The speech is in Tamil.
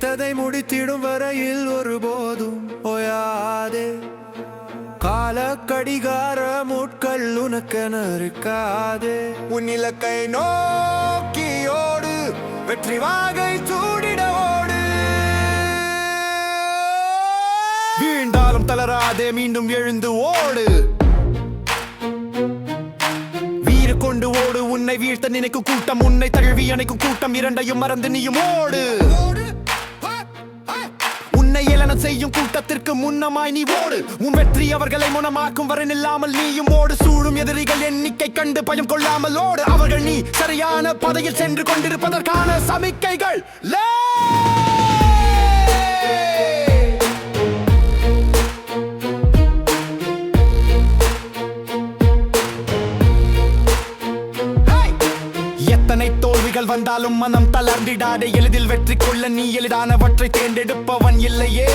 நினைத்ததை முடித்திடும் வரையில் ஒருபோதும் ஓயாதே. கால கடிகார முட்கள் உனக்கென இருக்காதே. உன் இலக்கை நோக்கி ஓடு, வெற்றி வாகை சூடிட ஓடு. வீழ்ந்தாலும் தளராதே, மீண்டும் எழுந்து ஓடு. வீறு கொண்டு ஓடு, உன்னை வீழ்த்த நினைக்கும் கூட்டம், உன்னை தழுவி அணைக்கும் கூட்டம், இரண்டையும் மறந்து நீயும் ஓடு. உன்னை ஏளனம் செய்யும் கூட்டத்திற்கு முன்னமாய் நீ ஓடு. உன் வெற்றி அவர்களை முனமாக்கும் வரை நில்லாமல் நீயும் ஓடு. சூழும் எதிரிகள் எண்ணிக்கை கண்டு பயம் கொள்ளாமல் ஓடு. அவர்கள் நீ சரியான பாதையில் சென்று கொண்டிருப்பதற்கான சமிக்கைகள். எத்தனை தோல்விகள் வந்தாலும் மனம் தளர்ந்திடாதே. எளிதில் வெற்றி கொள்ள நீ எளிதானவற்றை தேர்ந்தெடுப்பவன் இல்லையே.